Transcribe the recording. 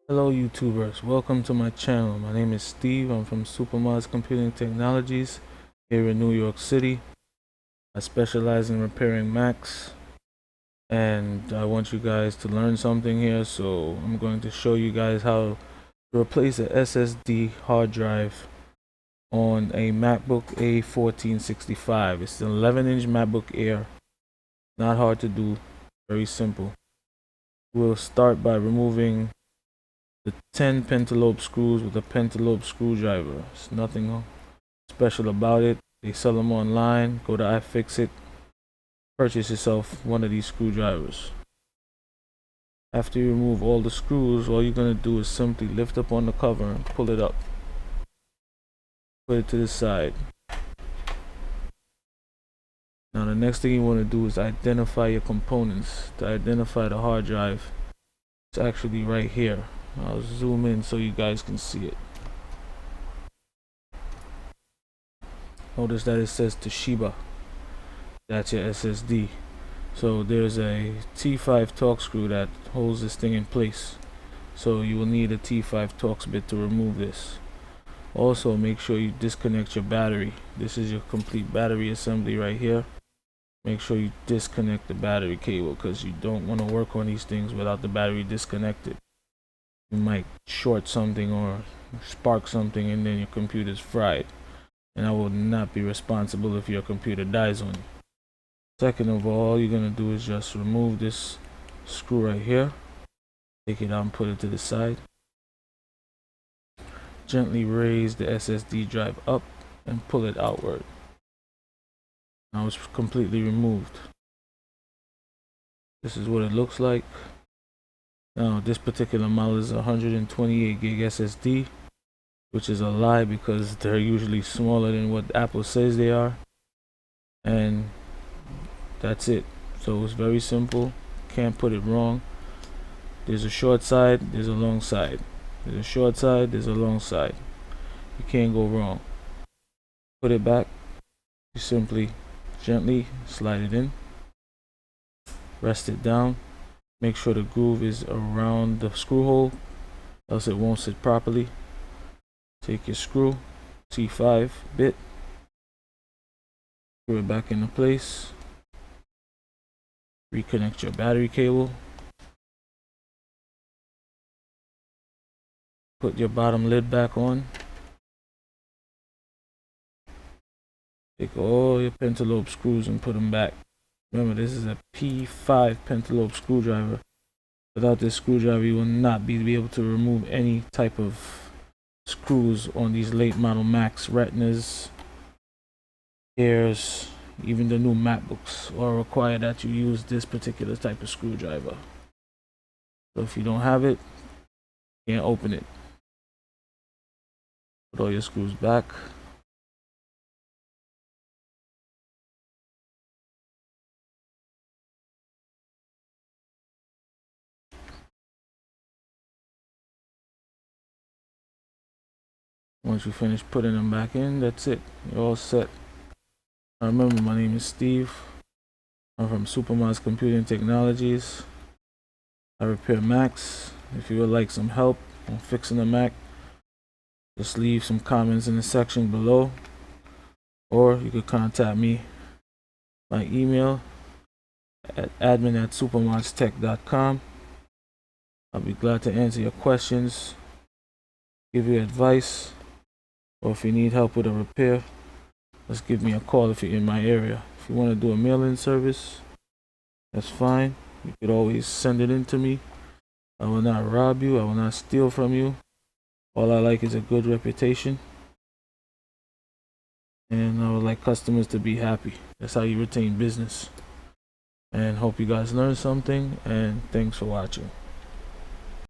Hello YouTubers, welcome to my channel. My name is Steve. I'm from Supermod's Computing Technologies here in New York City. I specialize in repairing Macs and I want you guys to learn something here, so I'm going to show you guys how to replace a SSD hard drive on a Macbook A1465. It's an 11-inch Macbook Air. Not hard to do, very simple. We'll start by removing the 10 pentalobe screws with a pentalobe screwdriver. There's nothing special about it. They sell them online. Go to iFixit, purchase yourself one of these screwdrivers. After you remove all the screws, all you're going to do is simply lift up on the cover and pull it up. Put it to the side. Now the next thing you want to do is identify your components. To identify the hard drive, it's actually right here. I'll zoom in so you guys can see it. Notice that it says Toshiba. That's your SSD. So there's a T5 Torx screw that holds this thing in place. So you will need a T5 Torx bit to remove this. Also, make sure you disconnect your battery. This is your complete battery assembly right here. Make sure you disconnect the battery cable because you don't want to work on these things without the battery disconnected. You might short something or spark something and then your computer's fried. And I will not be responsible if your computer dies on you. Second of all you're going to do is just remove this screw right here. Take it out and put it to the side. Gently raise the SSD drive up and pull it outward. Now it's completely removed. This is what it looks like. Now this particular model is 128 gig SSD, which is a lie because they're usually smaller than what Apple says they are. And that's it. So it's very simple. Can't put it wrong. There's a short side, there's a long side. There's a short side, there's a long side. You can't go wrong. Put it back. You simply gently slide it in. Rest it down. Make sure the groove is around the screw hole, else it won't sit properly. Take your screw, T5 bit, screw it back into place. Reconnect your battery cable. Put your bottom lid back on. Take all your pentalobe screws and put them back. Remember, this is a P5 pentalobe screwdriver. Without this screwdriver, you will not be able to remove any type of screws on these late model Macs, Retinas, Airs, even the new MacBooks all require that you use this particular type of screwdriver. So if you don't have it, you can't open it. Put all your screws back. Once you finish putting them back in, that's it. You're all set. Now remember, my name is Steve. I'm from Supermod's Computing Technologies. I repair Macs. If you would like some help on fixing a Mac, just leave some comments in the section below. Or you could contact me by email at admin@supermodstech.com. I'll be glad to answer your questions, give you advice, or if you need help with a repair, just give me a call if you're in my area. If you want to do a mail-in service, that's fine. You could always send it in to me. I will not rob you. I will not steal from you. All I like is a good reputation. And I would like customers to be happy. That's how you retain business. And hope you guys learned something. And thanks for watching.